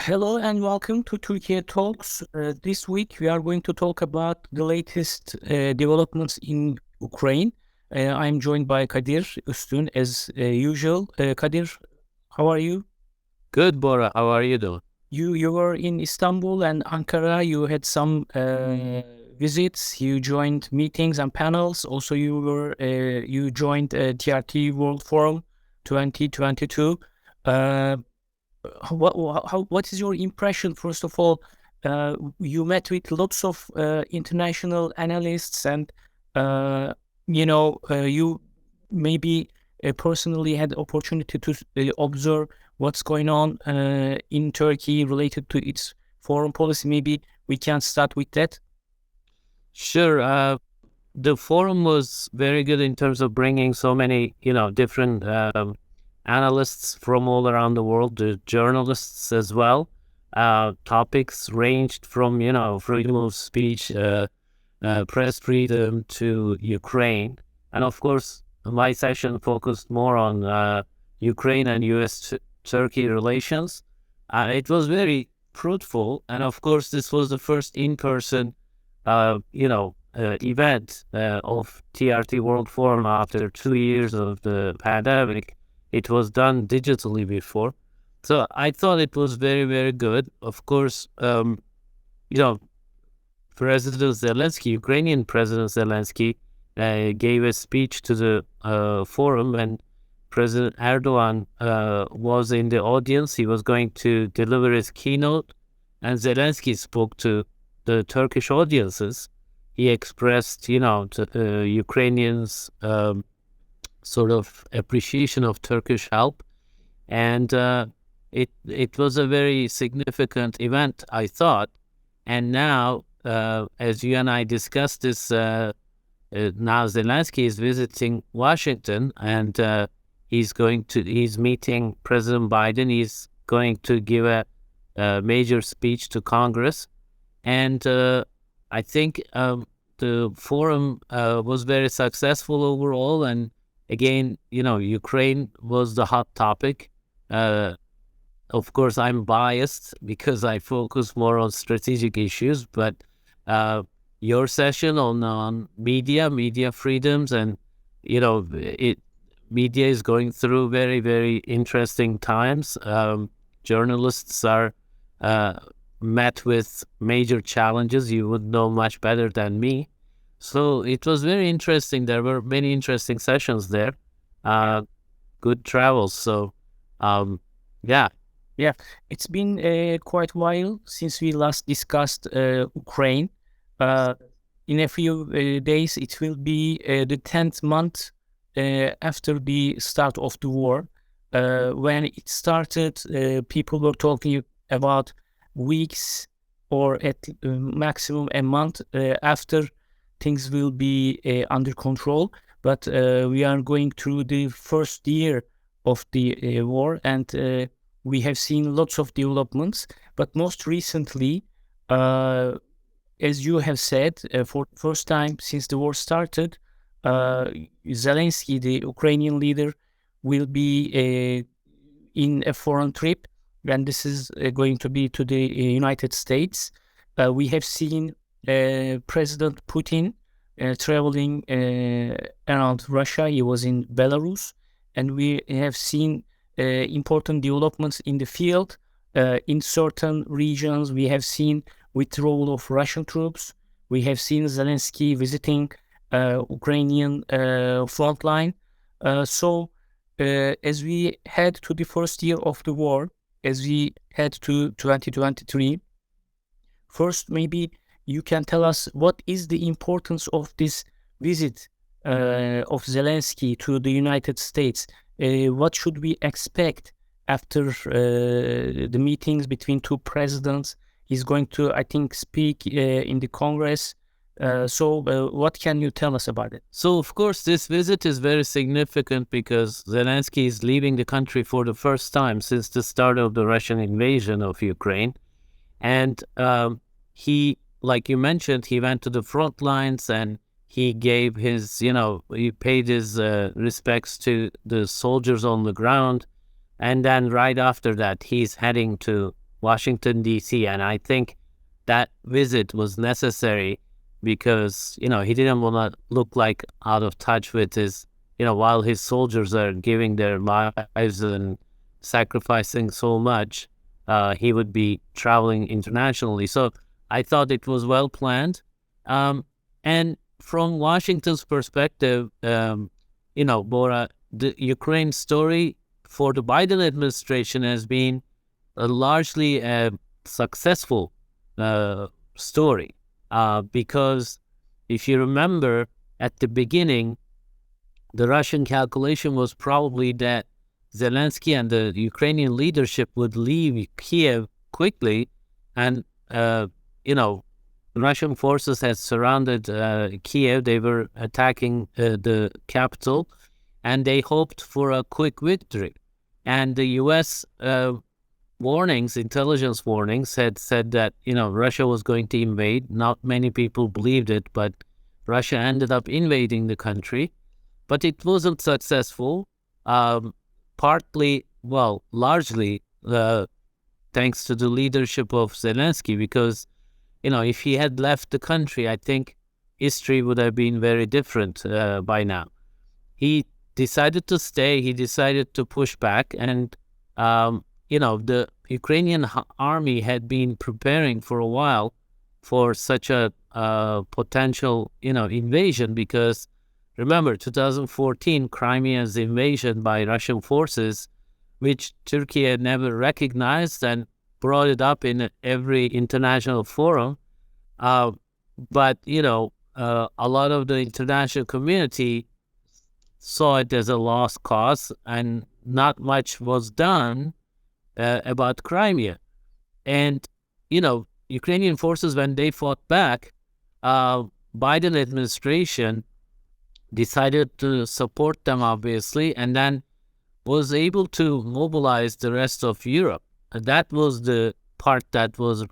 Hello and welcome to Türkiye Talks. This week we are going to talk about the latest developments in Ukraine. I'm joined by Kadir, Ustun, as usual. Kadir, how are you? Good, Bora. How are you doing? You were in Istanbul and Ankara. You had some visits. You joined meetings and panels. Also, you joined TRT World Forum 2022. What is your impression? First of all, you met with lots of international analysts, and you maybe personally had the opportunity to observe what's going on in Turkey related to its foreign policy. Maybe we can start with that. Sure. The forum was very good in terms of bringing so many, different analysts from all around the world, the journalists as well. Topics ranged from, freedom of speech, press freedom to Ukraine. And of course, my session focused more on Ukraine and U.S.-Turkey relations. It was very fruitful. And of course, this was the first in-person, event of TRT World Forum after 2 years of the pandemic. It was done digitally before. So I thought it was very, very good. Of course, President Zelensky, Ukrainian President Zelensky, gave a speech to the forum, and President Erdogan was in the audience. He was going to deliver his keynote, and Zelensky spoke to the Turkish audiences. He expressed, to Ukrainians sort of appreciation of Turkish help, and it was a very significant event, I thought. And now, as you and I discussed this, now Zelensky is visiting Washington, and he's meeting President Biden. He's going to give a major speech to Congress, and I think the forum was very successful overall. And again, Ukraine was the hot topic. Of course, I'm biased because I focus more on strategic issues, but your session on media freedoms, and, media is going through very, very interesting times. Journalists are met with major challenges. You would know much better than me. So it was very interesting. There were many interesting sessions there. Good travels. So, yeah. Yeah, it's been quite a while since we last discussed Ukraine. In a few days, it will be the 10th month after the start of the war. When it started, people were talking about weeks or at maximum a month after things will be under control. But we are going through the first year of the war, and we have seen lots of developments. But most recently, as you have said, for the first time since the war started, Zelensky, the Ukrainian leader, will be in a foreign trip, and this is going to be to the United States. We have seen President Putin traveling around Russia. He was in Belarus, and we have seen important developments in the field. In certain regions, we have seen withdrawal of Russian troops. We have seen Zelensky visiting Ukrainian front line. So as we head to the first year of the war, as we head to 2023, first, maybe you can tell us what is the importance of this visit of Zelensky to the United States. What should we expect after the meetings between two presidents? He's going to, I think, speak in the Congress. So what can you tell us about it? So, of course, this visit is very significant because Zelensky is leaving the country for the first time since the start of the Russian invasion of Ukraine. And he, like you mentioned, he went to the front lines, and he gave his, he paid his respects to the soldiers on the ground. And then right after that, he's heading to Washington, D.C. And I think that visit was necessary because, he didn't want to look like out of touch with his, while his soldiers are giving their lives and sacrificing so much, he would be traveling internationally. So I thought it was well planned. And from Washington's perspective, Bora, the Ukraine story for the Biden administration has been largely a successful story. Because if you remember, at the beginning, the Russian calculation was probably that Zelensky and the Ukrainian leadership would leave Kiev quickly, and Russian forces had surrounded Kiev. They were attacking the capital, and they hoped for a quick victory. And the U.S. Intelligence warnings, had said that Russia was going to invade. Not many people believed it, but Russia ended up invading the country. But it wasn't successful. Largely thanks to the leadership of Zelensky, because if he had left the country, I think history would have been very different by now. He decided to stay. He decided to push back, and the Ukrainian army had been preparing for a while for such a potential invasion, because remember 2014 Crimea's invasion by Russian forces, which Turkey had never recognized and brought it up in every international forum. But a lot of the international community saw it as a lost cause, and not much was done about Crimea. And Ukrainian forces, when they fought back, Biden administration decided to support them, obviously, and then was able to mobilize the rest of Europe. That was the part that was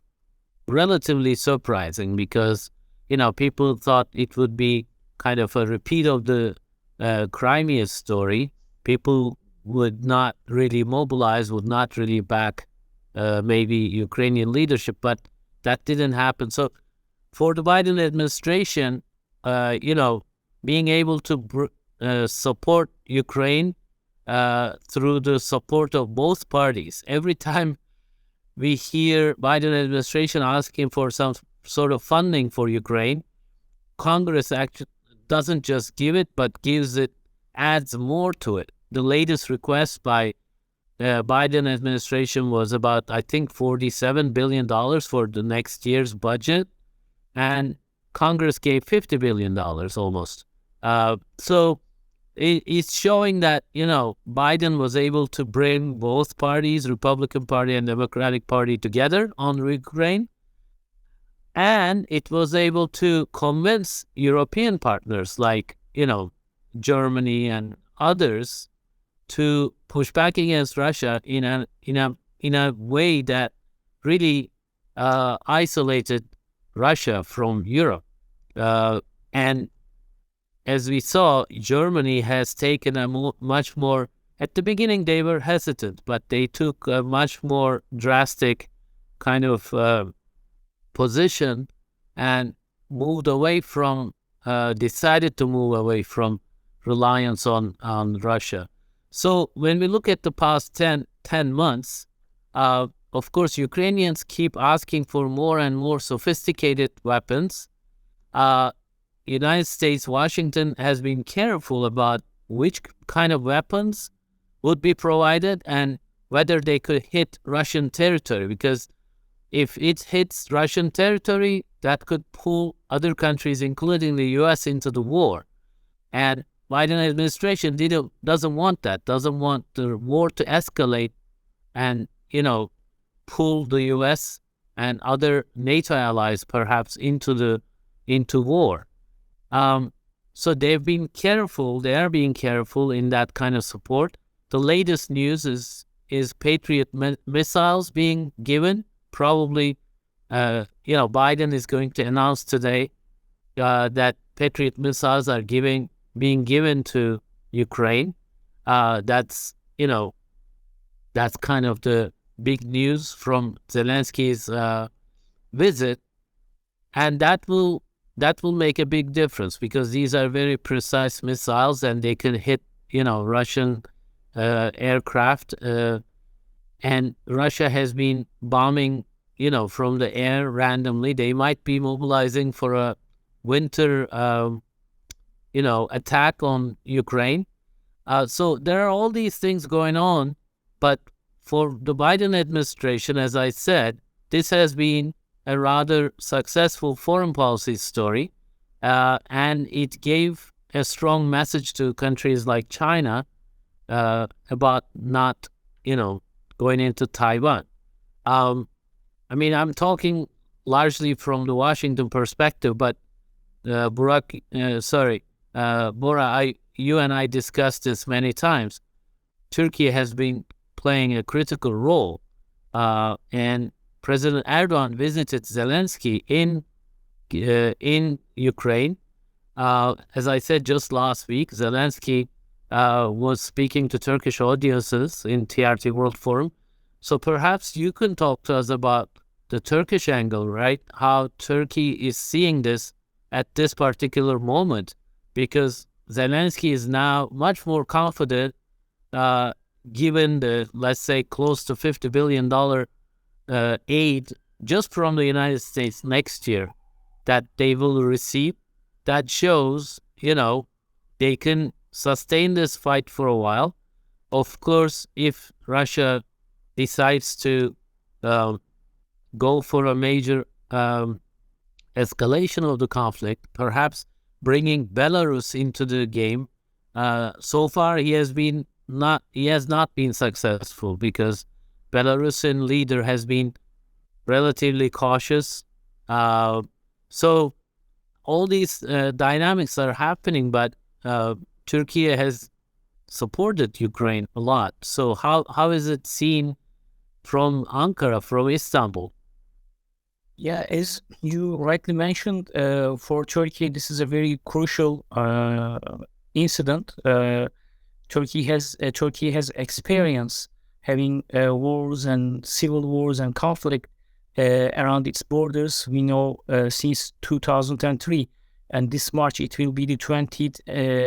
relatively surprising, because people thought it would be kind of a repeat of the Crimea story. People would not really mobilize, would not really back maybe Ukrainian leadership, but that didn't happen. So for the Biden administration, being able to support Ukraine through the support of both parties. Every time we hear Biden administration asking for some sort of funding for Ukraine, Congress actually doesn't just give it, but adds more to it. The latest request by Biden administration was about, I think, $47 billion for the next year's budget, and Congress gave $50 billion almost. So it's showing that, Biden was able to bring both parties, Republican Party and Democratic Party, together on Ukraine. And it was able to convince European partners like, Germany and others to push back against Russia in a way that really isolated Russia from Europe. And as we saw, Germany has taken a much more, at the beginning they were hesitant, but they took a much more drastic kind of position and decided to move away from reliance on Russia. So when we look at the past 10 months, of course, Ukrainians keep asking for more and more sophisticated weapons. United States, Washington has been careful about which kind of weapons would be provided and whether they could hit Russian territory, because if it hits Russian territory, that could pull other countries, including the U.S., into the war. And Biden administration doesn't want that, doesn't want the war to escalate and, pull the U.S. and other NATO allies perhaps into war. So they are being careful in that kind of support. The latest news is Patriot missiles being given. Probably, Biden is going to announce today that Patriot missiles are being given to Ukraine. That's kind of the big news from Zelensky's visit, and that will make a big difference because these are very precise missiles and they can hit Russian aircraft, and Russia has been bombing from the air randomly. They might be mobilizing for a winter attack on Ukraine. So there are all these things going on, but for the Biden administration, as I said, this has been a rather successful foreign policy story, and it gave a strong message to countries like China about not, going into Taiwan. I mean, I'm talking largely from the Washington perspective, but Bora, you and I discussed this many times. Turkey has been playing a critical role, and President Erdogan visited Zelensky in Ukraine. As I said just last week, Zelensky was speaking to Turkish audiences in TRT World Forum. So perhaps you can talk to us about the Turkish angle, right? How Turkey is seeing this at this particular moment, because Zelensky is now much more confident, given the, let's say, close to $50 billion aid just from the United States next year that they will receive. That shows, they can sustain this fight for a while. Of course, if Russia decides to go for a major escalation of the conflict, perhaps bringing Belarus into the game, so far he has not been successful because Belarusian leader has been relatively cautious. So all these dynamics are happening, but Turkey has supported Ukraine a lot. So how is it seen from Ankara, from Istanbul? Yeah, as you rightly mentioned, for Turkey, this is a very crucial incident. Turkey has experience having wars and civil wars and conflict around its borders. We know since 2003, and this March it will be the 20th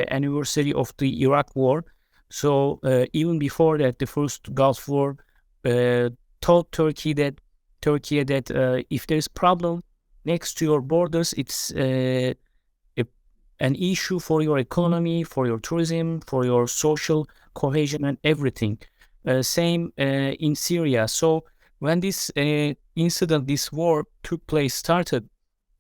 anniversary of the Iraq War. So even before that, the first Gulf War told Turkey that if there's problem next to your borders, it's an issue for your economy, for your tourism, for your social cohesion and everything. Same in Syria. So when this incident, this war started,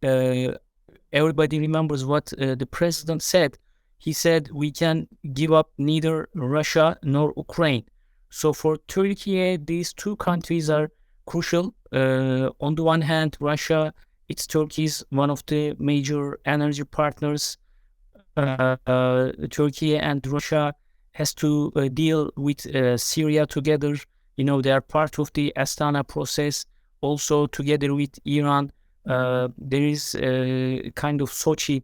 everybody remembers what the president said. He said, we can give up neither Russia nor Ukraine. So for Turkey, these two countries are crucial. On the one hand, Russia, it's Turkey's one of the major energy partners. Turkey and Russia has to deal with Syria together. They are part of the Astana process. Also together with Iran, there is a kind of Sochi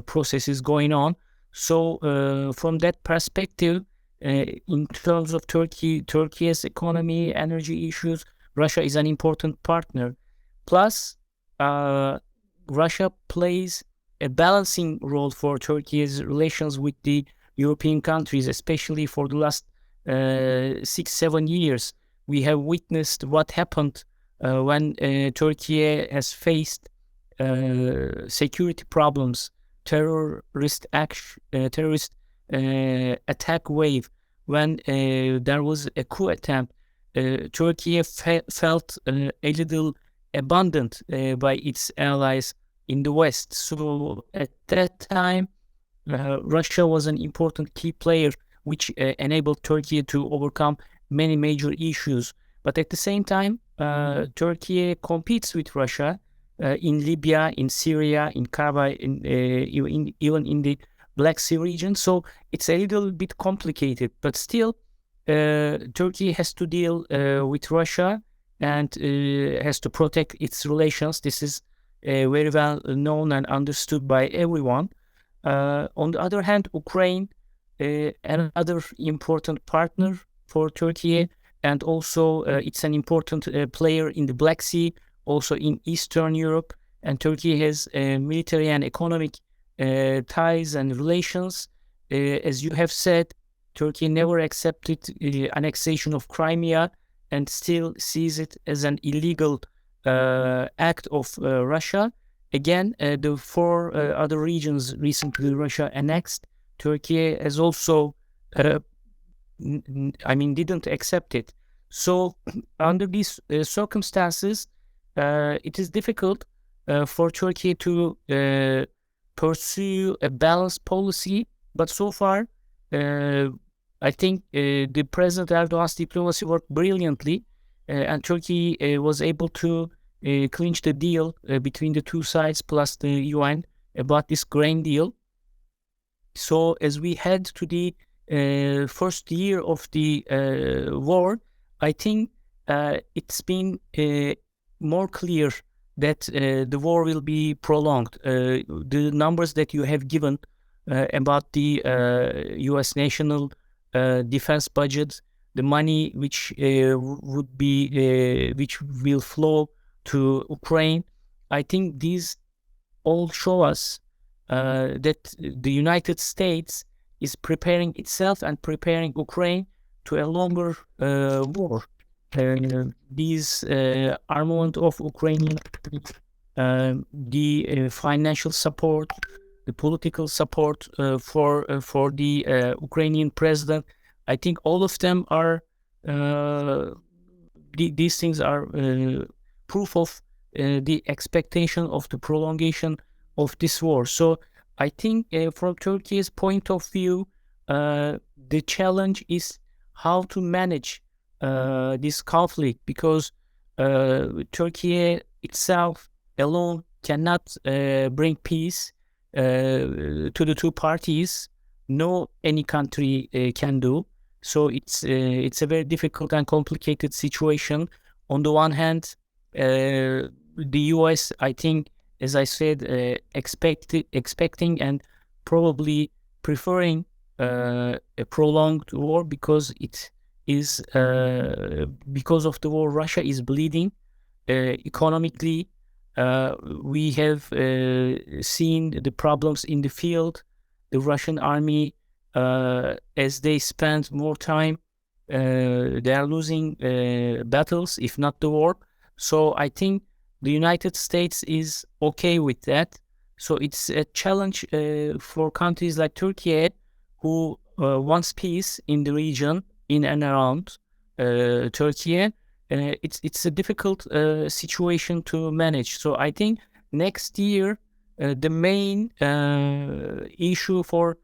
processes going on. So from that perspective, in terms of Turkey's economy, energy issues, Russia is an important partner. Plus, Russia plays a balancing role for Turkey's relations with the European countries, especially for the last 6-7 years. We have witnessed what happened when Turkey has faced security problems, terrorist attack wave. When there was a coup attempt, Turkey felt a little abandoned by its allies in the West. So at that time, Russia was an important key player, which enabled Turkey to overcome many major issues. But at the same time, Turkey competes with Russia in Libya, in Syria, in Karabakh, even in the Black Sea region. So it's a little bit complicated, but still, Turkey has to deal with Russia and has to protect its relations. This is very well known and understood by everyone. On the other hand, Ukraine, another important partner for Turkey, and also it's an important player in the Black Sea, also in Eastern Europe. And Turkey has military and economic ties and relations. As you have said, Turkey never accepted annexation of Crimea and still sees it as an illegal act of Russia. Again, the 4 other regions recently Russia annexed, Turkey has also, didn't accept it. So under these circumstances, it is difficult for Turkey to pursue a balanced policy. But so far, I think the President Erdogan's diplomacy worked brilliantly, and Turkey was able to clinch the deal between the two sides plus the UN about this grain deal. So as we head to the first year of the war, I think it's been more clear that the war will be prolonged. The numbers that you have given about the U.S. national defense budget, the money which which will flow to Ukraine, I think these all show us that the United States is preparing itself and preparing Ukraine to a longer war. These armament of Ukrainian, the financial support, the political support for the Ukrainian president, I think all of them are these things are proof of the expectation of the prolongation of this war. So I think from Turkey's point of view, the challenge is how to manage this conflict, because Turkey itself alone cannot bring peace to the two parties. No, any country can do. So it's a very difficult and complicated situation. On the one hand, the US, I think, as I said, expecting and probably preferring a prolonged war, because it is because of the war Russia is bleeding economically. We have seen the problems in the field. The Russian army, as they spend more time, they are losing battles, if not the war. So I think the United States is okay with that. So it's a challenge for countries like Turkey, who wants peace in the region, in and around Turkey. It's a difficult situation to manage. So I think next year the main issue for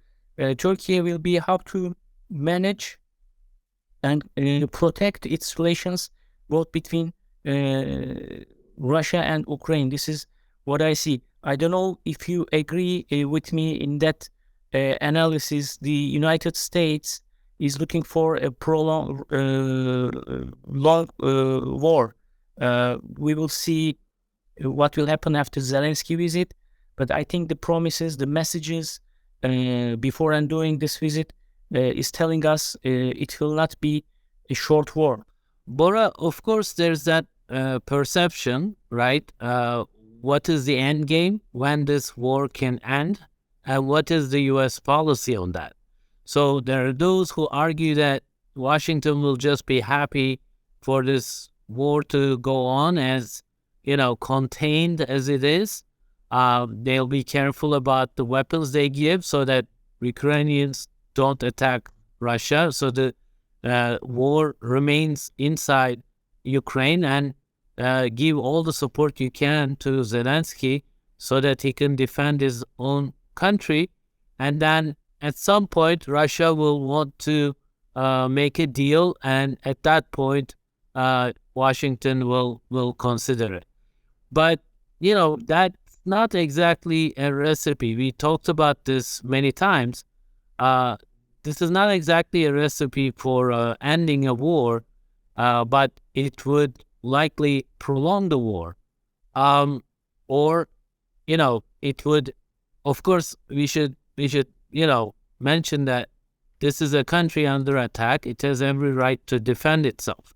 Turkey will be how to manage and protect its relations both between Russia and Ukraine. This is what I see. I don't know if you agree with me in that analysis. The United States is looking for a prolonged, long war. We will see what will happen after Zelenskyy visit. But I think the promises, the messages before and during this visit is telling us it will not be a short war. Bora, of course, there's that perception, right? What is the end game, when this war can end, and what is the U.S. policy on that? So there are those who argue that Washington will just be happy for this war to go on as, contained as it is. They'll be careful about the weapons they give so that Ukrainians don't attack Russia. So the war remains inside Ukraine, and give all the support you can to Zelenskyy so that he can defend his own country. And then at some point, Russia will want to make a deal, and at that point, Washington will consider it. But, that's not exactly a recipe. We talked about this many times. This is not exactly a recipe for ending a war, but it would likely prolong the war. Or, it would, of course, we should mention that this is a country under attack. It has every right to defend itself.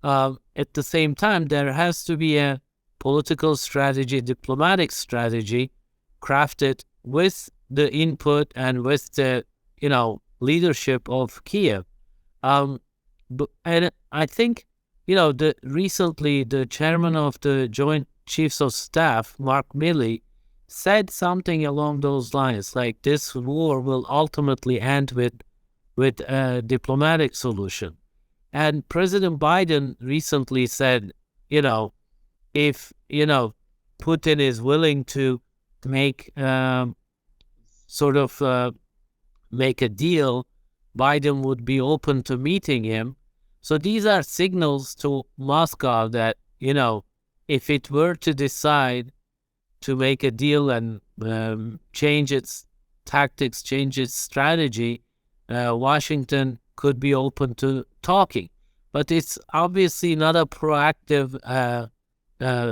At the same time, there has to be a political strategy, diplomatic strategy crafted with the input and with the, leadership of Kiev. And I think, recently the chairman of the Joint Chiefs of Staff, Mark Milley, said something along those lines, like this war will ultimately end with a diplomatic solution. And President Biden recently said, if, Putin is willing to make make a deal, Biden would be open to meeting him. So these are signals to Moscow that, if it were to decide to make a deal and change its tactics, change its strategy, Washington could be open to talking. But it's obviously not a proactive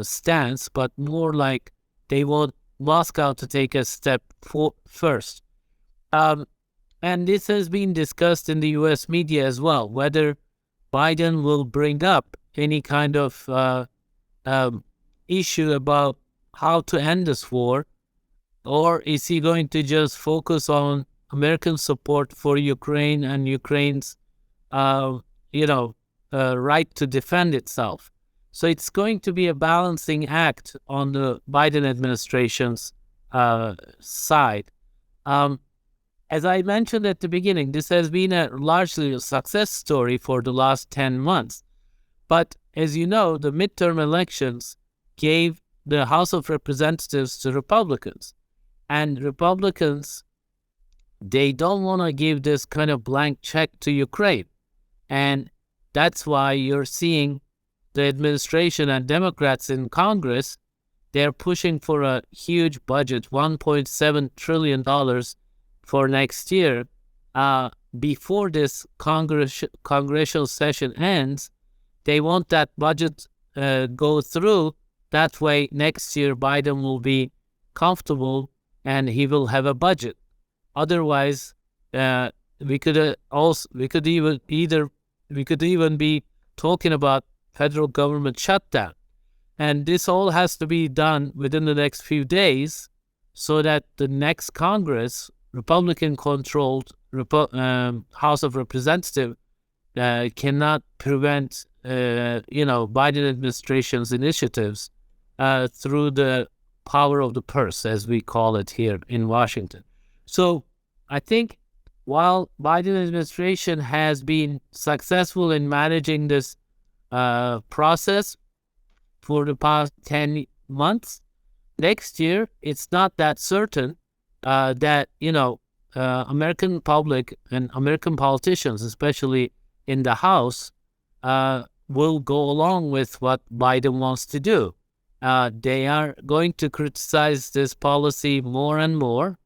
stance, but more like they want Moscow to take a step first. And this has been discussed in the U.S. media as well, whether Biden will bring up any kind of issue about how to end this war, or is he going to just focus on American support for Ukraine and Ukraine's, right to defend itself? So it's going to be a balancing act on the Biden administration's side. As I mentioned at the beginning, this has been largely a success story for the last 10 months. But as you know, the midterm elections gave the House of Representatives to Republicans. And Republicans, they don't want to give this kind of blank check to Ukraine. And that's why you're seeing the administration and Democrats in Congress, they're pushing for a huge budget, $1.7 trillion for next year. Before this congressional session ends, they want that budget go through. That way, next year, Biden will be comfortable and he will have a budget. Otherwise, we could even be talking about federal government shutdown. And this all has to be done within the next few days so that the next Congress, Republican-controlled House of Representatives, cannot prevent, Biden administration's initiatives through the power of the purse, as we call it here in Washington. So I think while Biden administration has been successful in managing this process for the past 10 months, next year it's not that certain that, American public and American politicians, especially in the House, will go along with what Biden wants to do. They are going to criticize this policy more and more.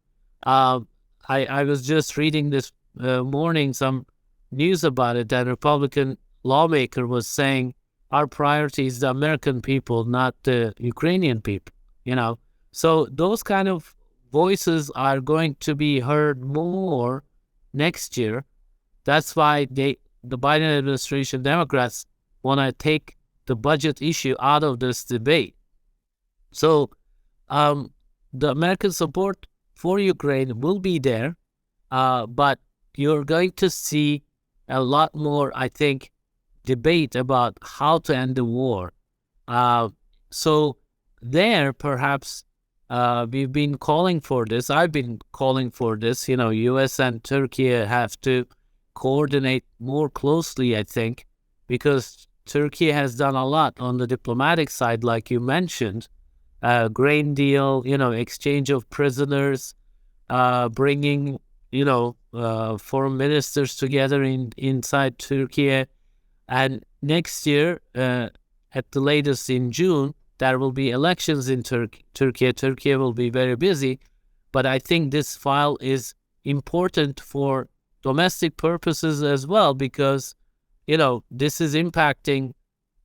I was just reading this morning some news about it, that a Republican lawmaker was saying our priority is the American people, not the Ukrainian people, So those kind of voices are going to be heard more next year. That's why the Biden administration Democrats want to take the budget issue out of this debate. So the American support for Ukraine will be there, but you're going to see a lot more, I think, debate about how to end the war. So there, perhaps, we've been calling for this. I've been calling for this. U.S. and Turkey have to coordinate more closely, I think, because Turkey has done a lot on the diplomatic side, like you mentioned, grain deal, exchange of prisoners, bringing, foreign ministers together inside Turkey. And next year, at the latest in June, there will be elections in Turkey. Turkey will be very busy. But I think this file is important for domestic purposes as well, because, this is impacting,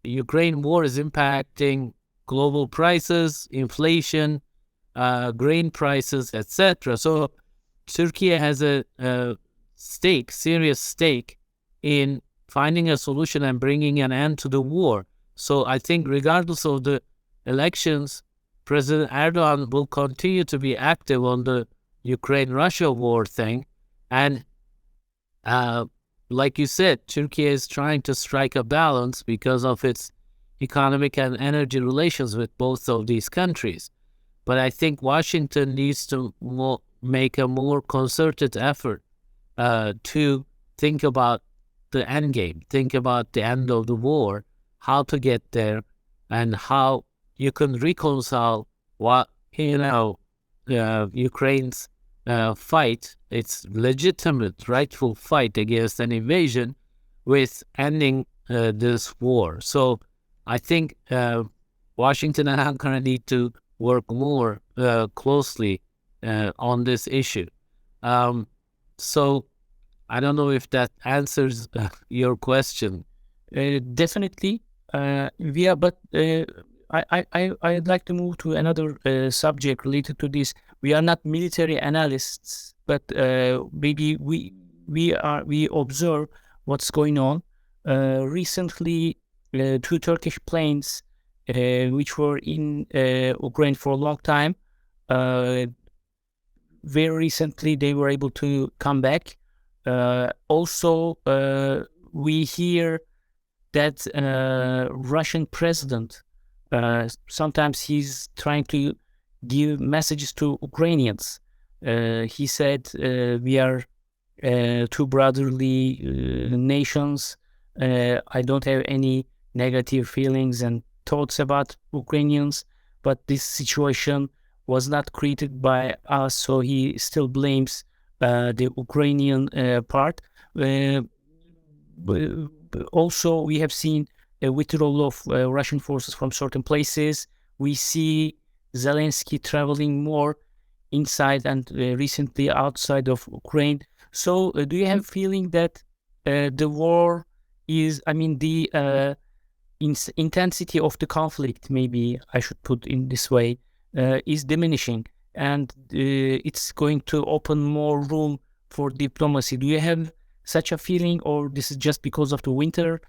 Ukraine war is impacting global prices, inflation, grain prices, etc. So Turkey has serious stake in finding a solution and bringing an end to the war. So I think regardless of the elections, President Erdogan will continue to be active on the Ukraine-Russia war thing. And like you said, Turkey is trying to strike a balance because of its economic and energy relations with both of these countries. But I think Washington needs to make a more concerted effort to think about the end game, think about the end of the war, how to get there, and how you can reconcile what, Ukraine's fight, its legitimate, rightful fight against an invasion, with ending this war. So I think Washington and Ankara need to work more closely on this issue. So I don't know if that answers your question. Definitely. But I'd like to move to another subject related to this. We are not military analysts, but maybe we observe what's going on. Recently, 2 Turkish planes, which were in Ukraine for a long time, very recently they were able to come back. Also, we hear that Russian president, sometimes he's trying to give messages to Ukrainians. He said, we are 2 brotherly nations. I don't have any negative feelings and thoughts about Ukrainians, but this situation was not created by us, so he still blames the Ukrainian part. Also, we have seen a withdrawal of Russian forces from certain places. We see Zelensky traveling more inside and recently outside of Ukraine. So do you have a feeling that the war is, the intensity of the conflict, maybe I should put in this way, is diminishing, and it's going to open more room for diplomacy? Do you have such a feeling, or this is just because of the winter?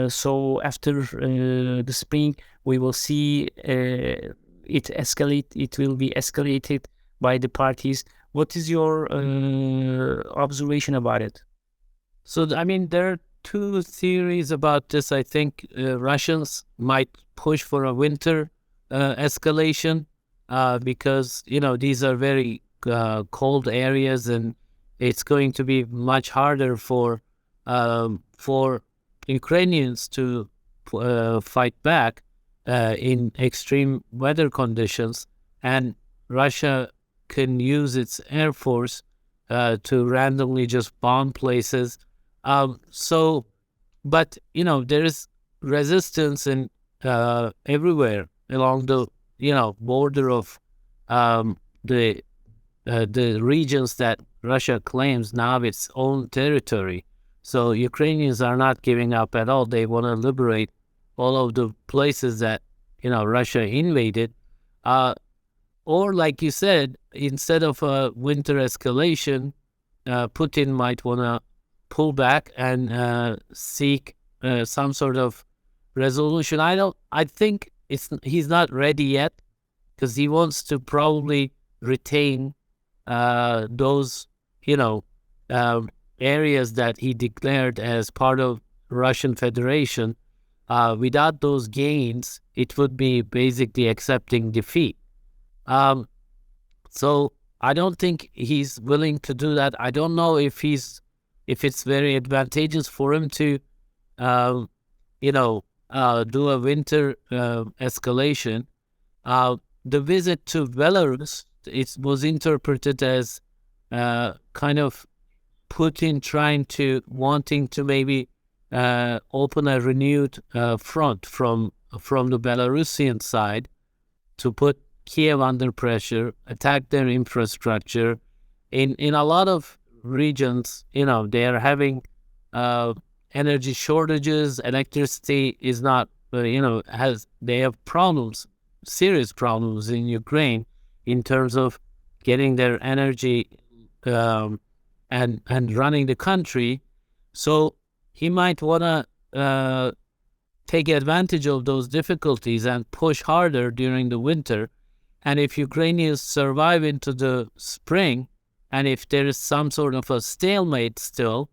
So after the spring, we will see it escalate. It will be escalated by the parties. What is your observation about it? So, there are 2 theories about this. I think Russians might push for a winter escalation because, these are very cold areas, and it's going to be much harder for Ukrainians to fight back in extreme weather conditions, and Russia can use its air force to randomly just bomb places. But there is resistance in everywhere along the border of the regions that Russia claims now its own territory. So Ukrainians are not giving up at all. They want to liberate all of the places that Russia invaded. Or like you said, instead of a winter escalation, Putin might want to pull back and seek some sort of resolution. I think he's not ready yet, because he wants to probably retain those areas that he declared as part of Russian Federation. Without those gains, it would be basically accepting defeat. So I don't think he's willing to do that. I don't know if it's very advantageous for him to do a winter escalation. The visit to Belarus, it was interpreted as kind of Putin wanting to maybe open a renewed front from the Belarusian side to put Kiev under pressure, attack their infrastructure. In a lot of regions, they are having energy shortages. Electricity is not, they have problems, serious problems in Ukraine in terms of getting their energy and running the country. So he might want to take advantage of those difficulties and push harder during the winter. And if Ukrainians survive into the spring, and if there is some sort of a stalemate still,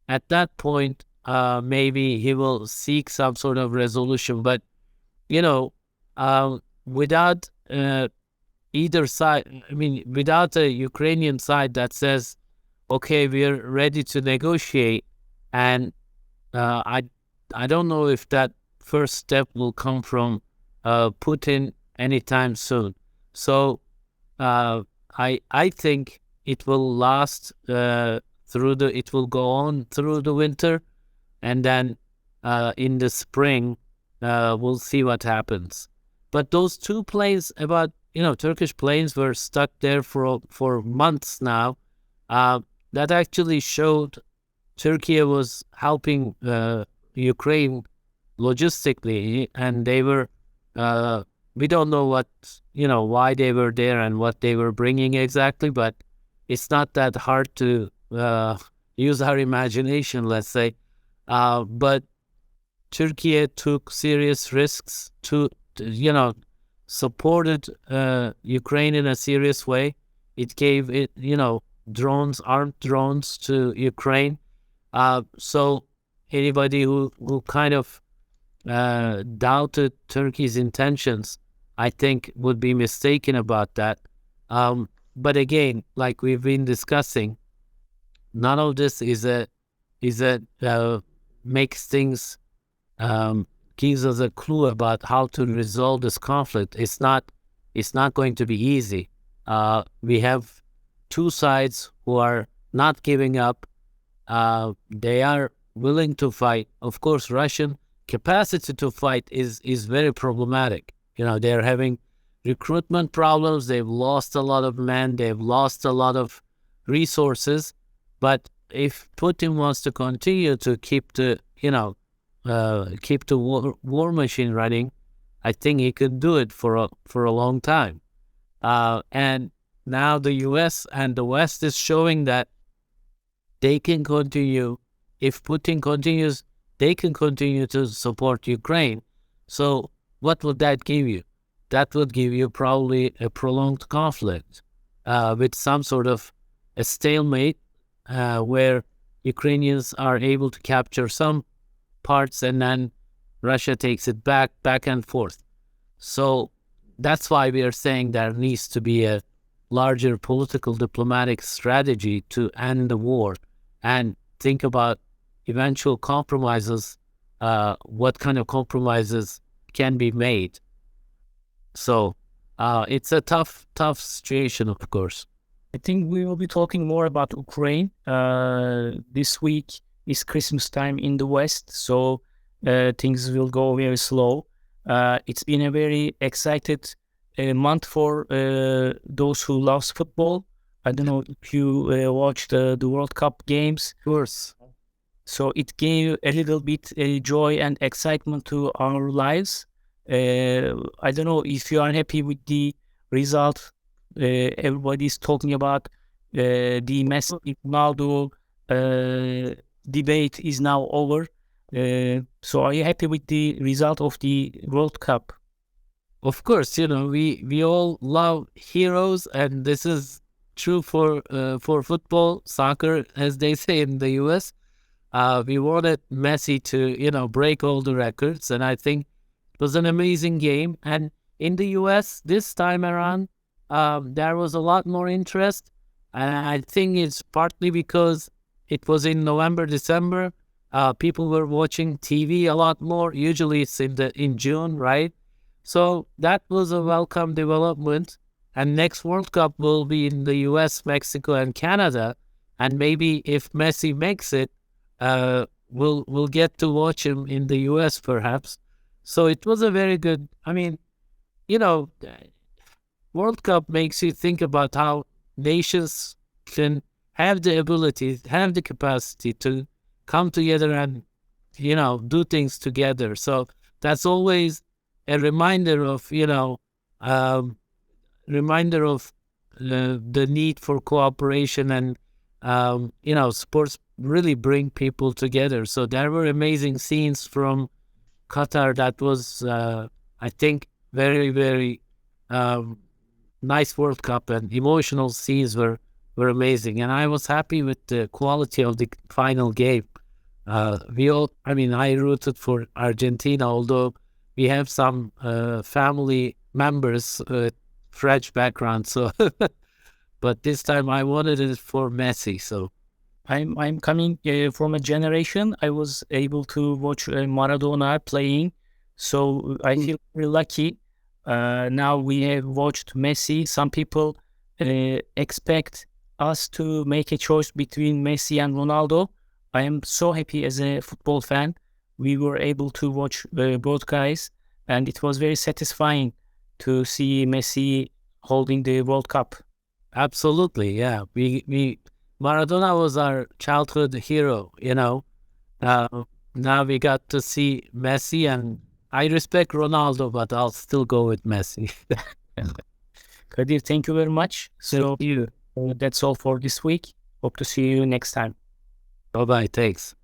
at that point, maybe he will seek some sort of resolution. But, without either side, without a Ukrainian side that says, okay, we're ready to negotiate, and I don't know if that first step will come from Putin anytime soon. So I think it will last it will go on through the winter, and then in the spring we'll see what happens. But those two planes, Turkish planes were stuck there for months now. That actually showed Turkey was helping Ukraine logistically, and they were, we don't know why they were there and what they were bringing exactly, but it's not that hard to use our imagination, let's say. But Turkey took serious risks to supported Ukraine in a serious way. It gave it, drones, armed drones to Ukraine. So anybody who kind of doubted Turkey's intentions, I think, would be mistaken about that. But again, like we've been discussing, none of this makes things, gives us a clue about how to resolve this conflict. It's not going to be easy. We have two sides who are not giving up. They are willing to fight. Of course, Russian capacity to fight is very problematic. They're having recruitment problems. They've lost a lot of men. They've lost a lot of resources. But if Putin wants to continue to keep the war machine running, I think he could do it for a long time. And now the U.S. and the West is showing that they can continue. If Putin continues, they can continue to support Ukraine. So what would that give you? That would give you probably a prolonged conflict with some sort of a stalemate where Ukrainians are able to capture some parts and then Russia takes it back and forth. So that's why we are saying there needs to be a larger political diplomatic strategy to end the war and think about eventual compromises, what kind of compromises can be made. So it's a tough situation, of course. I think we will be talking more about Ukraine. This week is Christmas time in the West, so things will go very slow. It's been a very excited month for those who love football. I don't know if you watched the World Cup games. Of course. So it gave a little bit joy and excitement to our lives. I don't know if you are happy with the result. Everybody's talking about the Messi Ronaldo debate is now over. So are you happy with the result of the World Cup? Of course, we all love heroes, and this is true for football, soccer, as they say in the US. We wanted Messi to, break all the records, and I think it was an amazing game. And in the US this time around, there was a lot more interest, and I think it's partly because it was in November, December. People were watching TV a lot more. Usually it's in June, right? So that was a welcome development. And next World Cup will be in the US, Mexico, and Canada. And maybe if Messi makes it, we'll get to watch him in the US perhaps. So it was a very good, World Cup makes you think about how nations can have the ability, have the capacity to come together and, do things together. So that's always a reminder of, the need for cooperation and sports really bring people together. So there were amazing scenes from Qatar that was, I think, very, very nice World Cup, and emotional scenes were amazing. And I was happy with the quality of the final game. I rooted for Argentina, although we have some family members with French background. So, but this time I wanted it for Messi. So I'm coming from a generation. I was able to watch Maradona playing, so I feel very lucky. Now we have watched Messi. Some people expect us to make a choice between Messi and Ronaldo. I am so happy as a football fan. We were able to watch both guys, and it was very satisfying to see Messi holding the World Cup. absolutely, yeah. We Maradona was our childhood hero. Now we got to see Messi, and I respect Ronaldo, but I'll still go with Messi. Kadir, thank you very much. So Thank you. that's all for this week. Hope to see you next time. Bye-bye. Thanks.